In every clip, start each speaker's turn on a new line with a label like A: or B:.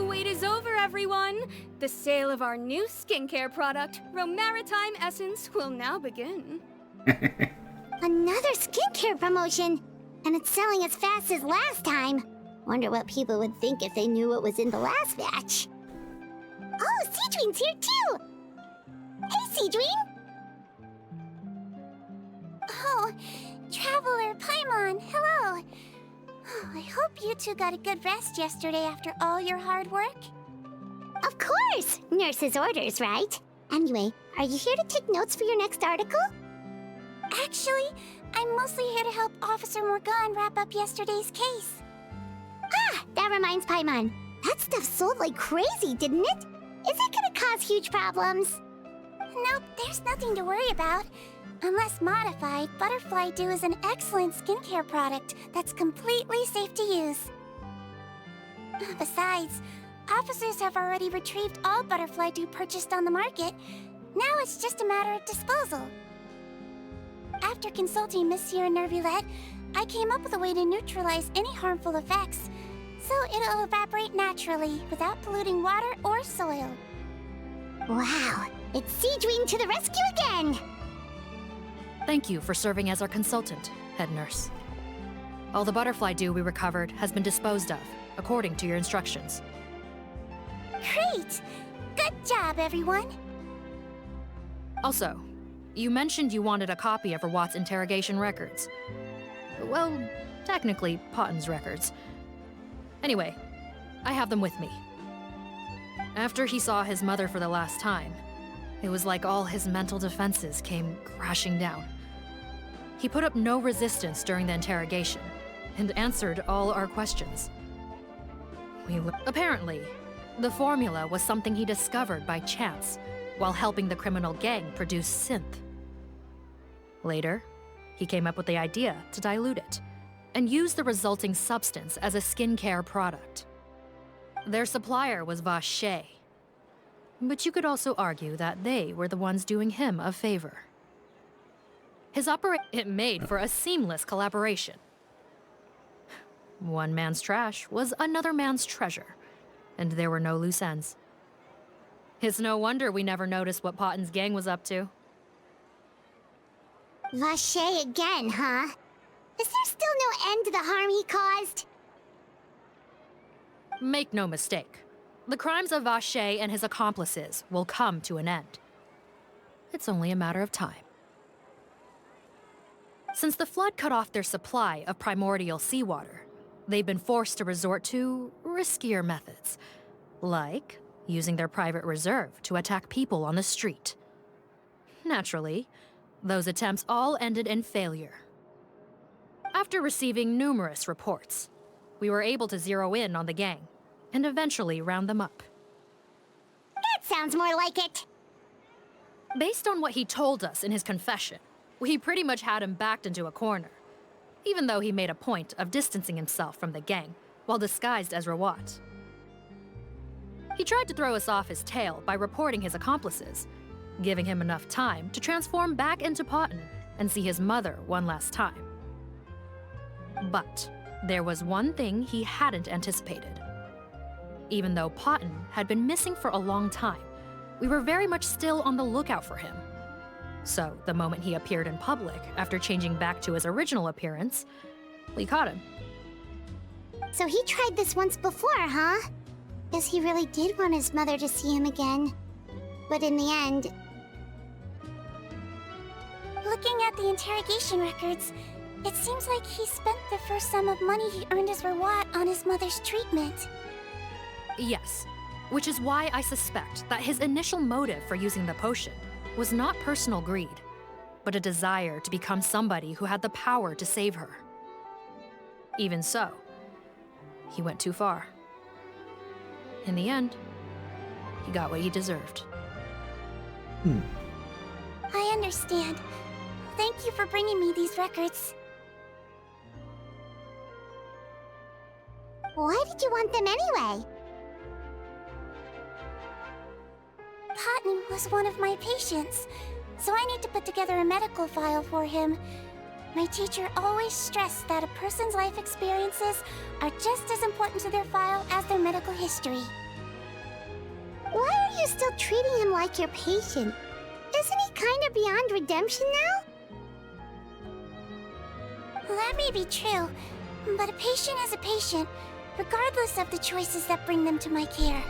A: wait is over, everyone! The sale of our new skincare product, Maritime Essence, will now begin.
B: Another skincare promotion! And it's selling as fast as last time. Wonder what people would think if they knew what was in the last batch. Oh, Sigewinne's here too! Hey, Sigewinne! Oh, Traveler Paimon, hello! Oh, I hope you two got a good rest yesterday after all your hard work. Of course! Nurse's orders, right? Anyway, are you here to take notes for your next article? Actually, I'm mostly here to help Officer Morgan wrap up yesterday's case. Ah, that reminds Paimon. That stuff sold like crazy, didn't it? Is it gonna cause huge problems? Nope, there's nothing to worry about. Unless modified, Butterfly Dew is an excellent skincare product that's completely safe to use. Besides, officers have already retrieved all Butterfly Dew purchased on the market. Now it's just a matter of disposal. After consulting Monsieur Nervulette, I came up with a way to neutralize any harmful effects, so it'll evaporate naturally without polluting water or soil. Wow, it's Sigewinne to the rescue again!
C: Thank you for serving as our consultant, head nurse. All the butterfly dew we recovered has been disposed of, according to your instructions.
B: Great! Good job, everyone!
C: Also, you mentioned you wanted a copy of Rawat's interrogation records. Well, technically, Potten's records. Anyway, I have them with me. After he saw his mother for the last time, it was like all his mental defenses came crashing down. He put up no resistance during the interrogation, and answered all our questions. Apparently, the formula was something he discovered by chance, while helping the criminal gang produce synth. Later, he came up with the idea to dilute it, and use the resulting substance as a skincare product. Their supplier was Vache, but you could also argue that they were the ones doing him a favor. It made for a seamless collaboration. One man's trash was another man's treasure, and there were no loose ends. It's no wonder we never noticed what Potten's gang was up to.
B: Vache again, huh? Is there still no end to the harm he caused?
C: Make no mistake. The crimes of Vache and his accomplices will come to an end. It's only a matter of time. Since the flood cut off their supply of primordial seawater, they've been forced to resort to riskier methods, like using their private reserve to attack people on the street. Naturally, those attempts all ended in failure. After receiving numerous reports, we were able to zero in on the gang and eventually round them up.
B: That sounds more like it.
C: Based on what he told us in his confession, we pretty much had him backed into a corner, even though he made a point of distancing himself from the gang while disguised as Rawat. He tried to throw us off his tail by reporting his accomplices, giving him enough time to transform back into Potten and see his mother one last time. But there was one thing he hadn't anticipated. Even though Potten had been missing for a long time, we were very much still on the lookout for him. So the moment he appeared in public after changing back to his original appearance, we caught him.
B: So he tried this once before, huh? Guess he really did want his mother to see him again. But in the end... Looking at the interrogation records, it seems like he spent the first sum of money he earned as Rawat on his mother's treatment.
C: Yes, which is why I suspect that his initial motive for using the potion was not personal greed, but a desire to become somebody who had the power to save her. Even so, he went too far. In the end, he got what he deserved.
B: I understand. Thank you for bringing me these records. Why did you want them anyway? Potten was one of my patients, so I need to put together a medical file for him. My teacher always stressed that a person's life experiences are just as important to their file as their medical history. Why are you still treating him like your patient? Isn't he kind of beyond redemption now? That may be true, but a patient is a patient, regardless of the choices that bring them to my care.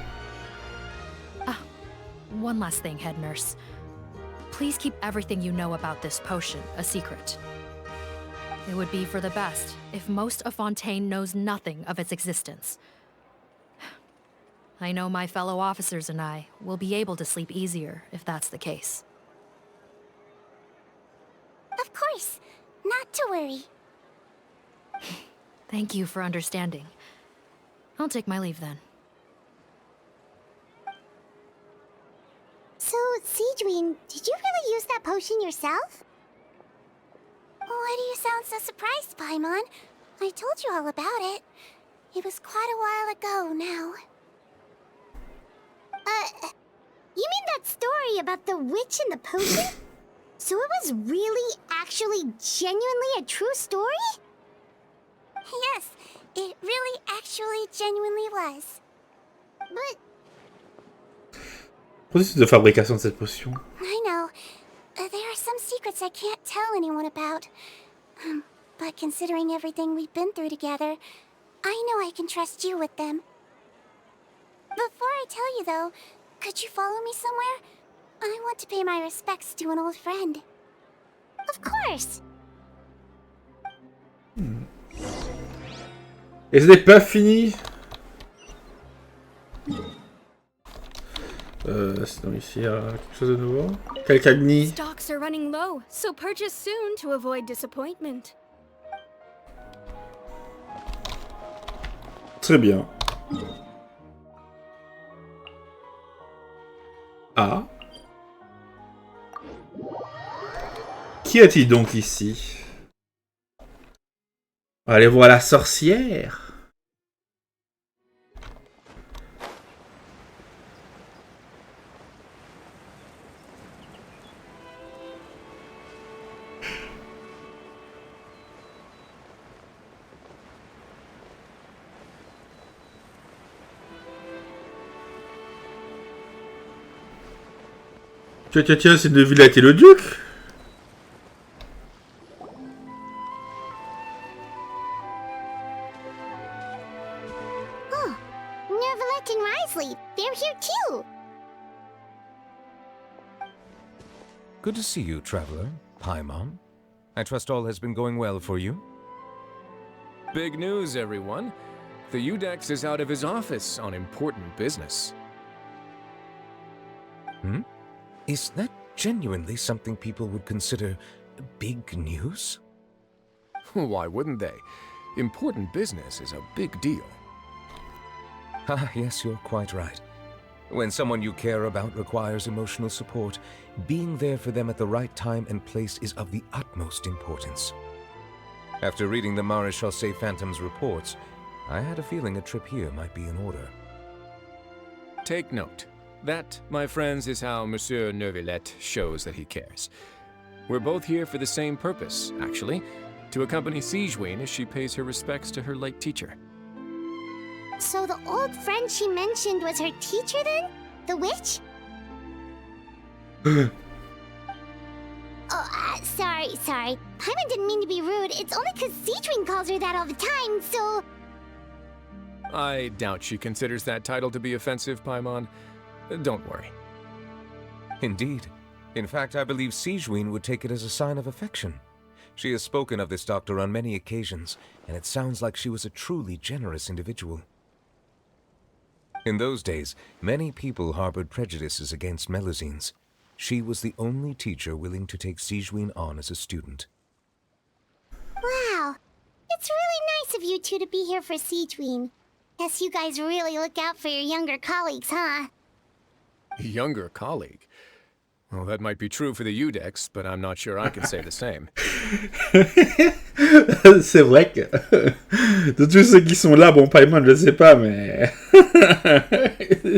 C: One last thing, head nurse. Please keep everything you know about this potion a secret. It would be for the best if most of Fontaine knows nothing of its existence. I know my fellow officers and I will be able to sleep easier if that's the case.
B: Of course, not to worry.
C: Thank you for understanding. I'll take my leave then.
B: So, Sigewinne, did you really use that potion yourself? Why do you sound so surprised, Paimon? I told you all about it. It was quite a while ago now. You mean that story about the witch and the potion? So it was really, actually, genuinely a true story? Yes, it really, actually, genuinely was. But...
D: Processus de fabrication de cette potion.
B: I know. There are some secrets I can't tell anyone about. But considering everything we've been through together, I know I can trust you with them. Before I tell you, though, could you follow me somewhere? I want to pay my respects to an old friend. Of course!
D: Et ce n'est pas fini. Sinon ici, il y a quelque chose de nouveau. Calcagni.
A: Stocks are running low, so purchase soon to avoid disappointment.
D: Très bien. Ah. Qui a-t-il donc ici? On va aller voir la sorcière. Tiens, c'est devenu la le duc.
B: Oh, Nervalette and Risley, they're here too!
E: Good to see you, traveler. Paimon. I trust all has been going well for you?
F: Big news, everyone. The Udex is out of his office on important business.
E: Hmm? Is that genuinely something people would consider big news?
F: Why wouldn't they? Important business is a big deal.
E: Ah, yes, you're quite right. When someone you care about requires emotional support, being there for them at the right time and place is of the utmost importance. After reading the Maréchal Phantom's reports, I had a feeling a trip here might be in order.
F: Take note. That, my friends, is how Monsieur Nervalette shows that he cares. We're both here for the same purpose, actually, to accompany Sigewinne as she pays her respects to her late teacher.
B: So the old friend she mentioned was her teacher then? The witch? Sorry. Paimon didn't mean to be rude. It's only because Sigewinne calls her that all the time, so...
F: I doubt she considers that title to be offensive, Paimon. Don't worry.
E: Indeed. In fact, I believe Sigewinne would take it as a sign of affection. She has spoken of this doctor on many occasions, and it sounds like she was a truly generous individual. In those days, many people harbored prejudices against Mélusines. She was the only teacher willing to take Sigewinne on as a student.
B: Wow. It's really nice of you two to be here for Sigewinne. Guess you guys really look out for your younger colleagues, huh?
F: Younger colleague? Well, that might be true for the Udex, but I'm not sure I can say the same.
D: C'est vrai que de tous ceux qui sont là, bon, Paimon, je sais pas, mais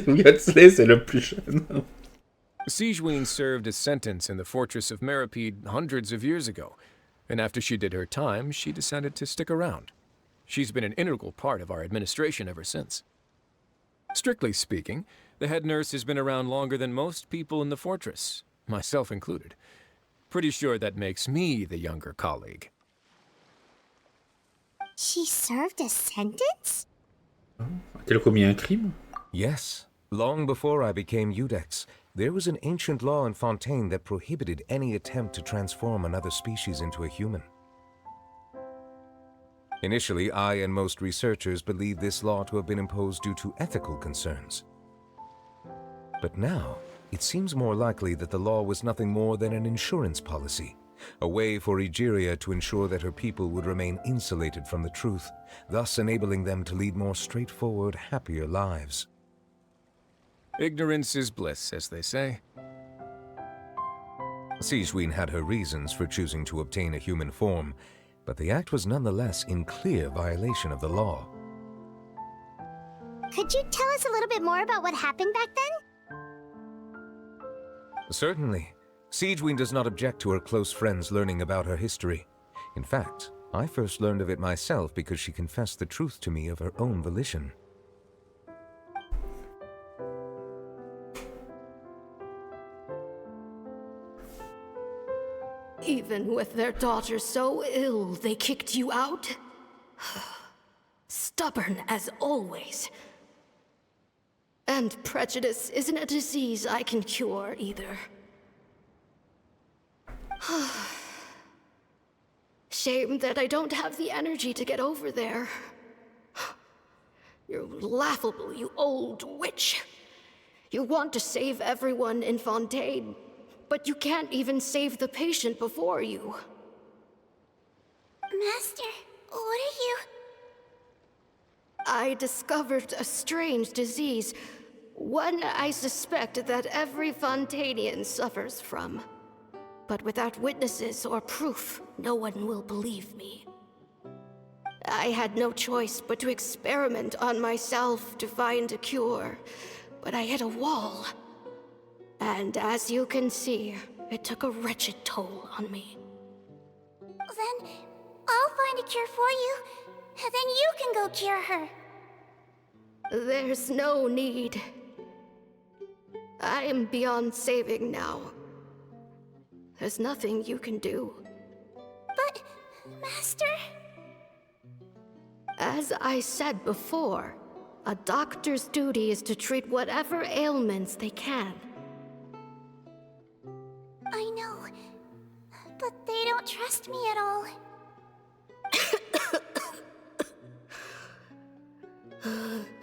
D: Yotzley, c'est le plus jeune.
F: Sigewinne served a sentence in the fortress of Mercipede hundreds of years ago, and after she did her time, she decided to stick around. She's been an integral part of our administration ever since. Strictly speaking, The head nurse has been around longer than most people in the fortress, myself included. Pretty sure that makes me the younger colleague.
B: She served a sentence?
D: A-t-elle commis un crime?
E: Yes. Long before I became Eudex, there was an ancient law in Fontaine that prohibited any attempt to transform another species into a human. Initially, I and most researchers believed this law to have been imposed due to ethical concerns. But now, it seems more likely that the law was nothing more than an insurance policy, a way for Egeria to ensure that her people would remain insulated from the truth, thus enabling them to lead more straightforward, happier lives.
F: Ignorance is bliss, as they say.
E: Sigewinne had her reasons for choosing to obtain a human form, but the act was nonetheless in clear violation of the law.
B: Could you tell us a little bit more about what happened back then?
E: Certainly. Sigewinne does not object to her close friends learning about her history. In fact, I first learned of it myself because she confessed the truth to me of her own volition.
G: Even with their daughter so ill, they kicked you out? Stubborn as always. And prejudice isn't a disease I can cure either. Shame that I don't have the energy to get over there. You're laughable, you old witch. You want to save everyone in Fontaine, but you can't even save the patient before you.
B: Master, what are you...
G: I discovered a strange disease, one I suspect that every Fontainian suffers from. But without witnesses or proof, no one will believe me. I had no choice but to experiment on myself to find a cure, but I hit a wall. And as you can see, it took a wretched toll on me.
B: Then I'll find a cure for you, and then you can go cure her.
G: There's no need. I am beyond saving now. There's nothing you can do.
B: But, Master...
G: As I said before, a doctor's duty is to treat whatever ailments they can.
B: I know, but they don't trust me at all.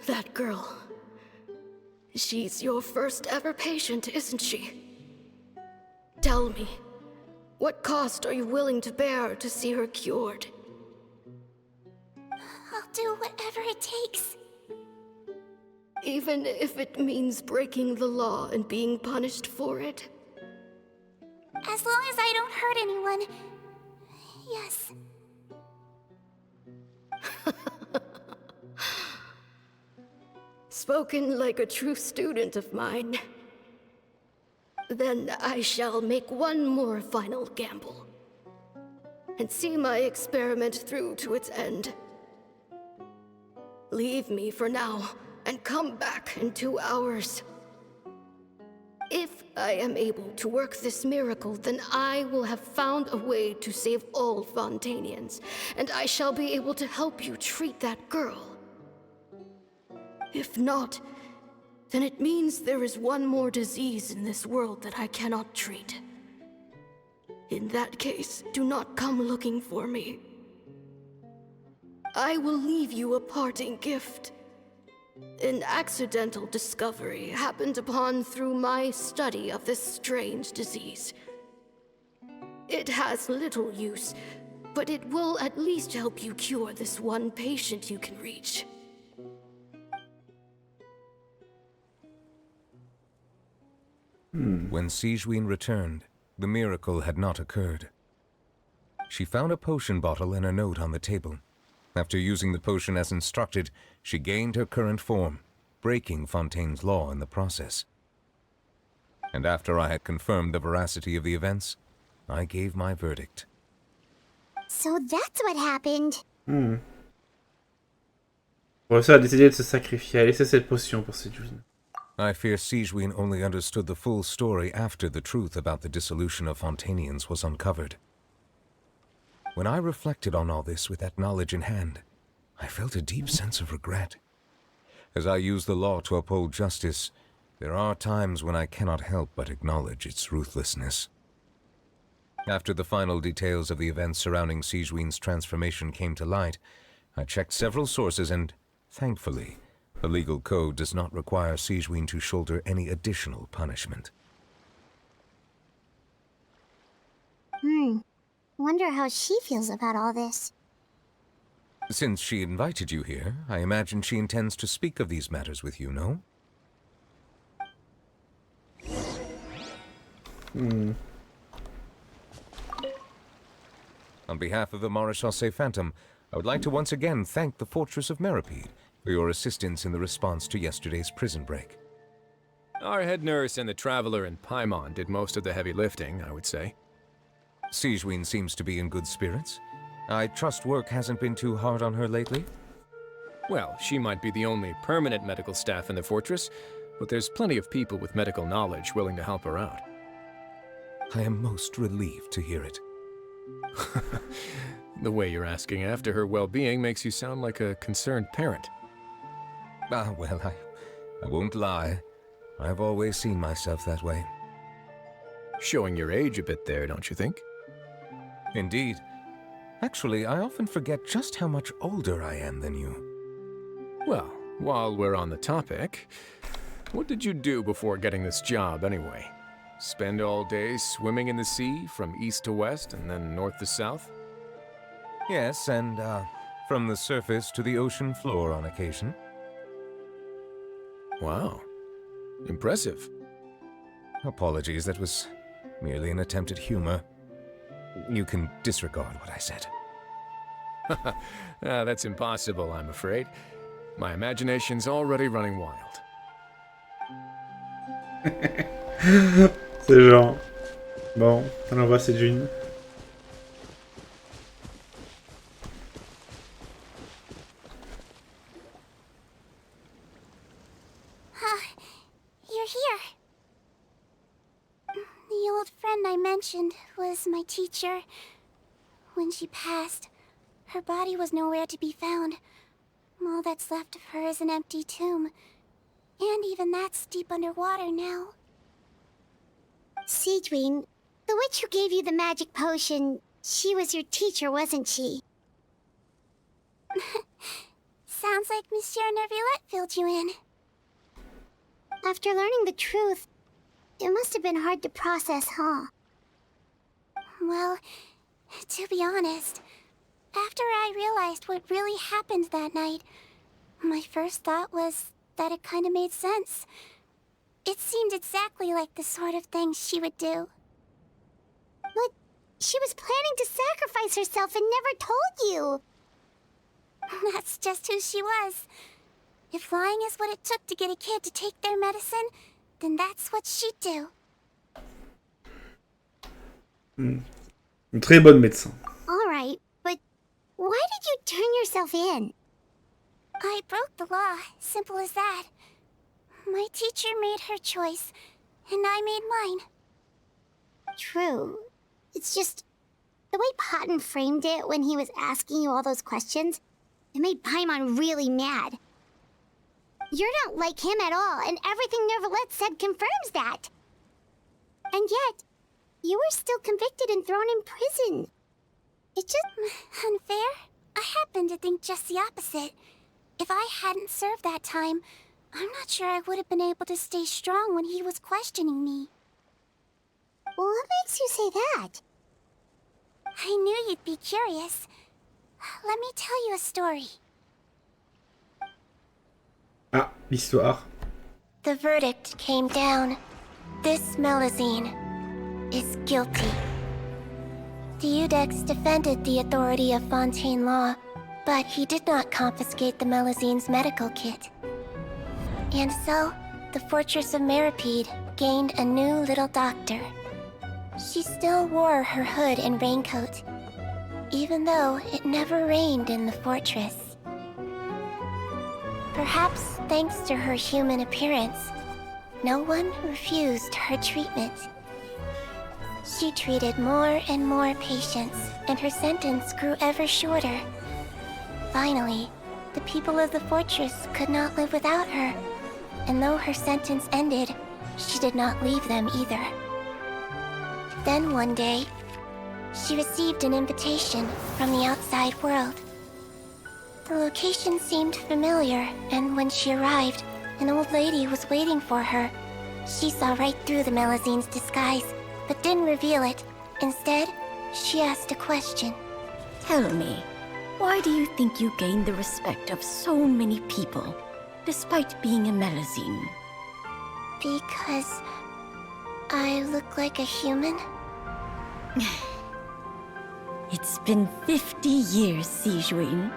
G: That girl. She's your first ever patient, isn't she? Tell me, what cost are you willing to bear to see her cured?
B: I'll do whatever it takes.
G: Even if it means breaking the law and being punished for it?
B: As long as I don't hurt anyone. Yes.
G: Spoken like a true student of mine. Then I shall make one more final gamble. And see my experiment through to its end. Leave me for now, and come back in 2 hours. If I am able to work this miracle, then I will have found a way to save all Fontainians, and I shall be able to help you treat that girl. If not, then it means there is one more disease in this world that I cannot treat. In that case, do not come looking for me. I will leave you a parting gift. An accidental discovery happened upon through my study of this strange disease. It has little use, but it will at least help you cure this one patient you can reach.
E: When Sigewinne returned, the miracle had not occurred. She found a potion bottle and a note on the table. After using the potion as instructed, she gained her current form, breaking Fontaine's law in the process. And after I had confirmed the veracity of the events, I gave my verdict.
B: So that's what happened.
D: Professeur a décidé de se sacrifier, à laisser cette potion pour Sigewinne.
E: I fear Sigewinne only understood the full story after the truth about the dissolution of Fontanians was uncovered. When I reflected on all this with that knowledge in hand, I felt a deep sense of regret. As I use the law to uphold justice, there are times when I cannot help but acknowledge its ruthlessness. After the final details of the events surrounding Sigewinne's transformation came to light, I checked several sources and, thankfully, the legal code does not require Sigewinne to shoulder any additional punishment.
B: Wonder how she feels about all this.
E: Since she invited you here, I imagine she intends to speak of these matters with you, no? On behalf of the Maréchaussée Phantom, I would like to once again thank the Fortress of Mercipede for your assistance in the response to yesterday's prison break.
F: Our head nurse and the traveler in Paimon did most of the heavy lifting, I would say.
E: Sigewinne seems to be in good spirits. I trust work hasn't been too hard on her lately?
F: Well, she might be the only permanent medical staff in the fortress, but there's plenty of people with medical knowledge willing to help her out.
E: I am most relieved to hear it.
F: The way you're asking after her well-being makes you sound like a concerned parent.
E: Well, I won't lie. I've always seen myself that way.
F: Showing your age a bit there, don't you think?
E: Indeed. Actually, I often forget just how much older I am than you.
F: Well, while we're on the topic, what did you do before getting this job anyway? Spend all day swimming in the sea from east to west and then north to south?
E: Yes, and from the surface to the ocean floor on occasion.
F: Wow. Impressive.
E: Apologies, that was merely an attempt at humor. You can disregard what I said.
F: That's impossible, I'm afraid. My imagination's already running wild.
D: C'est genre... Bon, on envoie Sigewinne.
B: You're here. The old friend I mentioned was my teacher. When she passed, her body was nowhere to be found. All that's left of her is an empty tomb. And even that's deep underwater now. Sigewinne, the witch who gave you the magic potion, she was your teacher, wasn't she? Sounds like Monsieur Neuvillette filled you in. After learning the truth, it must have been hard to process, huh? Well, to be honest, after I realized what really happened that night, my first thought was that it kind of made sense. It seemed exactly like the sort of thing she would do. But she was planning to sacrifice herself and never told you. That's just who she was. If lying is what it took to get a kid to take their medicine, then that's what she'd do.
D: Une très bonne médecin.
B: Alright, but why did you turn yourself in? I broke the law, simple as that. My teacher made her choice, and I made mine. True. It's just... the way Potton framed it when he was asking you all those questions, it made Paimon really mad. You're not like him at all, and everything Neuvillette said confirms that. And yet, you were still convicted and thrown in prison. It's just unfair. I happen to think just the opposite. If I hadn't served that time, I'm not sure I would have been able to stay strong when he was questioning me. What makes you say that? I knew you'd be curious. Let me tell you a story.
D: Ah, l'histoire.
B: The verdict came down. This Mélusine is guilty. The Iudex defended the authority of Fontaine law, but he did not confiscate the Mélusine's medical kit. And so, the Fortress of Mercipede gained a new little doctor. She still wore her hood and raincoat, even though it never rained in the fortress. Perhaps thanks to her human appearance, no one refused her treatment. She treated more and more patients, and her sentence grew ever shorter. Finally, the people of the fortress could not live without her, and though her sentence ended, she did not leave them either. Then one day, she received an invitation from the outside world. The location seemed familiar, and when she arrived, an old lady was waiting for her. She saw right through the Melusine's disguise, but didn't reveal it. Instead, she asked a question.
H: Tell me, why do you think you gained the respect of so many people, despite being a Melusine?
B: Because I look like a human?
H: It's been 50 years, Sigewinne,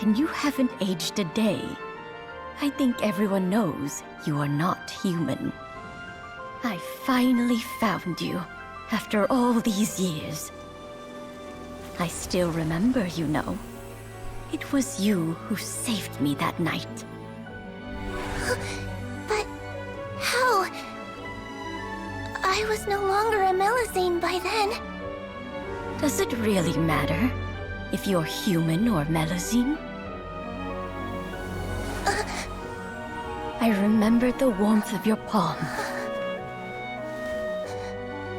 H: and you haven't aged a day. I think everyone knows you are not human. I finally found you, after all these years. I still remember, you know. It was you who saved me that night.
B: But how? I was no longer a Melusine by then.
H: Does it really matter if you're human or Melusine? I remember the warmth of your palm.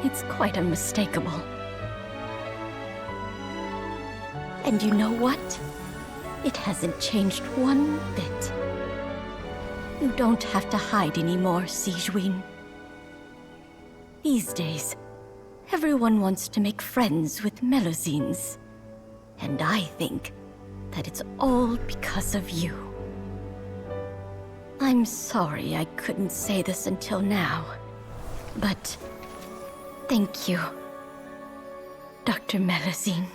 H: It's quite unmistakable. And you know what? It hasn't changed one bit. You don't have to hide anymore, Sigewinne. These days, everyone wants to make friends with Melusines. And I think that it's all because of you. I'm sorry I couldn't say this until now, but thank you, Dr. Melusine.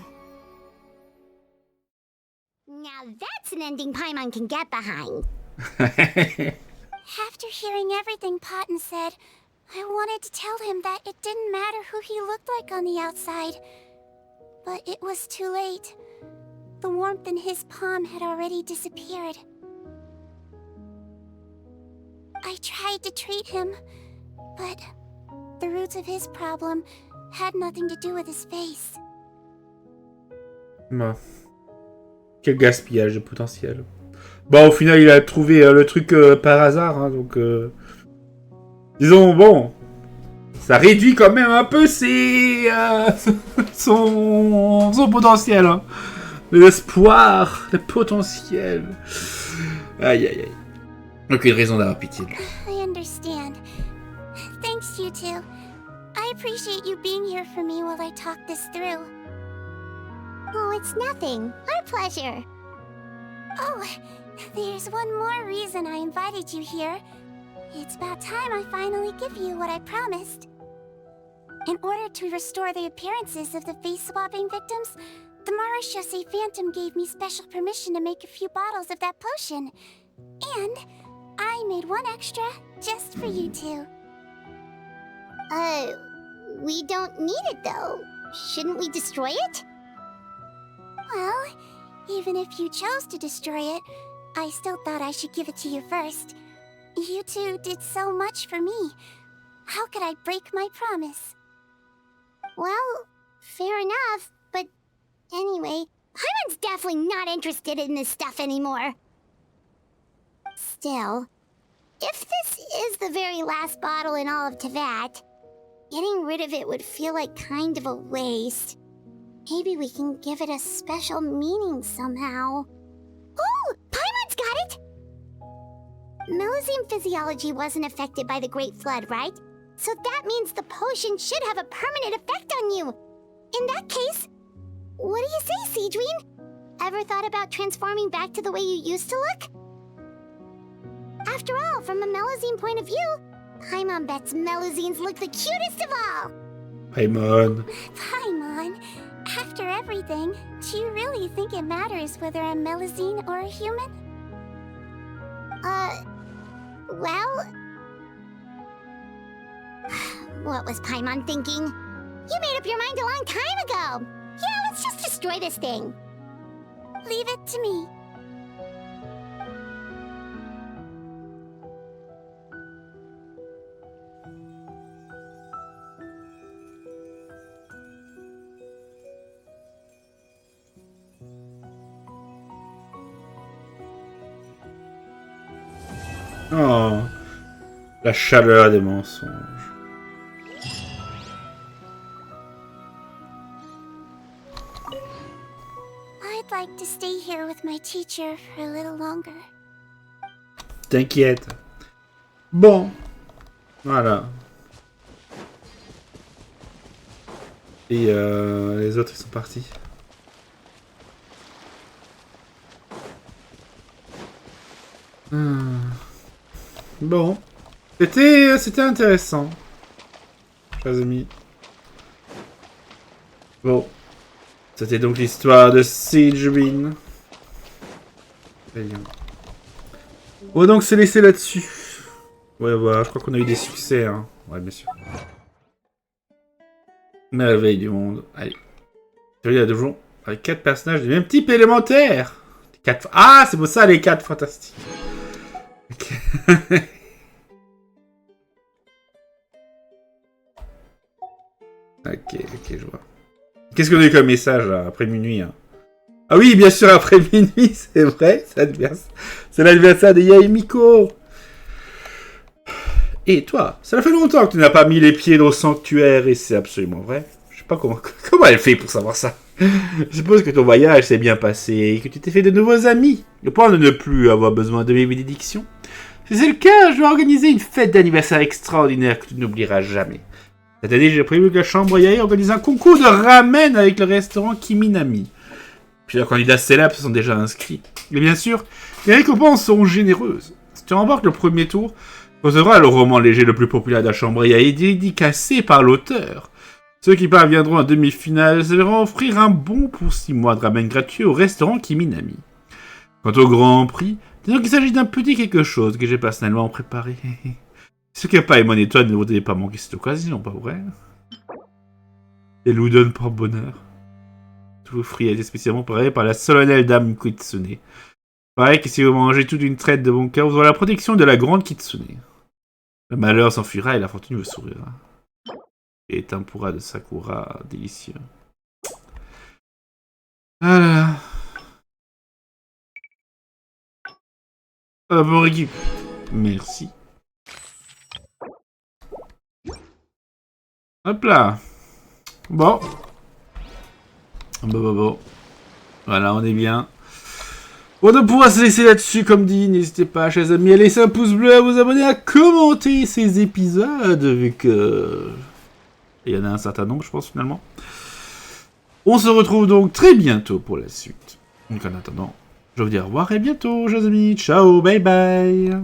B: Now that's an ending Paimon can get behind. After hearing everything Potten said, I wanted to tell him that it didn't matter who he looked like on the outside. But it was too late. The warmth in his palm had already disappeared. I tried to treat him, but the roots of his problem had nothing to do with his face.
D: Quel gaspillage de potentiel. Bon, au final, il a trouvé le truc par hasard, hein, donc... disons, bon... Ça réduit quand même un peu son potentiel. Hein. L'espoir, le potentiel. Aïe, aïe, aïe. Aucune raison d'avoir pitié.
B: I understand. Thanks, you two. I appreciate you being here for me while I talk this through. Oh, it's nothing. Our pleasure. Oh, there's one more reason I invited you here. It's about time I finally give you what I promised. In order to restore the appearances of the face-swapping victims, the Marechaussee Phantom gave me special permission to make a few bottles of that potion. And I made one extra just for you two. We don't need it though. Shouldn't we destroy it? Well, even if you chose to destroy it, I still thought I should give it to you first. You two did so much for me. How could I break my promise? Well, fair enough, but anyway, Paimon's definitely not interested in this stuff anymore. Still, if this is the very last bottle in all of Teyvat, getting rid of it would feel like kind of a waste. Maybe we can give it a special meaning somehow. Oh, Paimon's got it! Melusine physiology wasn't affected by the Great Flood, right? So that means the potion should have a permanent effect on you. In that case, what do you say, Sigewinne? Ever thought about transforming back to the way you used to look? After all, from a Melusine point of view, Paimon bets Melusines look the cutest of all.
D: Paimon.
B: Paimon, after everything, do you really think it matters whether I'm Melusine or a human? Well... What was Paimon thinking? You made up your mind a long time ago! Yeah, let's just destroy this thing. Leave it to me.
D: Oh, la chaleur des mensonges.
B: I'd like to stay here with my teacher for a little longer.
D: T'inquiète. Bon. Voilà. Et les autres, ils sont partis. Bon. C'était intéressant. Chers amis. Bon. C'était donc l'histoire de Sigewinne. Très bien. On va donc se laisser là-dessus. Ouais, voilà, je crois qu'on a eu des succès, hein. Ouais, bien sûr. Merveille du monde. Allez. Théorie de la donjon avec 4 personnages du même type élémentaire. Ah, c'est pour ça les 4 fantastiques. Ok. ok, je vois. Qu'est-ce qu'on a eu comme message là, après minuit hein? Ah oui, bien sûr, après minuit, c'est vrai. C'est l'anniversaire de Yaemiko. Et toi, ça fait longtemps que tu n'as pas mis les pieds dans le sanctuaire et c'est absolument vrai. Je sais pas comment elle fait pour savoir ça. Je suppose que ton voyage s'est bien passé et que tu t'es fait de nouveaux amis. Le point de ne plus avoir besoin de mes bénédictions. Si c'est le cas, je vais organiser une fête d'anniversaire extraordinaire que tu n'oublieras jamais. Cette année, j'ai prévu que la chambre Yae organise un concours de ramen avec le restaurant Kiminami. Plusieurs candidats célèbres se sont déjà inscrits. Et bien sûr, les récompenses seront généreuses. Si tu remportes le premier tour, tu recevras le roman léger le plus populaire de la chambre Yae dédicacé par l'auteur. Ceux qui parviendront en demi-finale se verront offrir un bon pour 6 mois de ramen gratuit au restaurant Kiminami. Quant au grand prix, disons qu'il s'agit d'un petit quelque chose que j'ai personnellement préparé. Ce qui n'a pas émané toi ne voudrait pas manquer cette occasion, pas vrai? Et l'udon pour bonheur. Tout fruit a été spécialement préparé par la solennelle dame Kitsune. Pareil que si vous mangez toute une traite de bon cœur, vous aurez la protection de la grande Kitsune. Le malheur s'enfuira et la fortune vous sourira. Et tempura de Sakura, délicieux. Ah là là. Ah bon équipe. Merci. Hop là. Bon. Bon. Voilà, on est bien. Bon, on pourra se laisser là-dessus, comme dit. N'hésitez pas, chers amis, à laisser un pouce bleu, à vous abonner, à commenter ces épisodes, vu que... il y en a un certain nombre, je pense, finalement. On se retrouve donc très bientôt pour la suite. Donc en attendant, je vous dis au revoir et à bientôt, chers amis. Ciao, bye bye.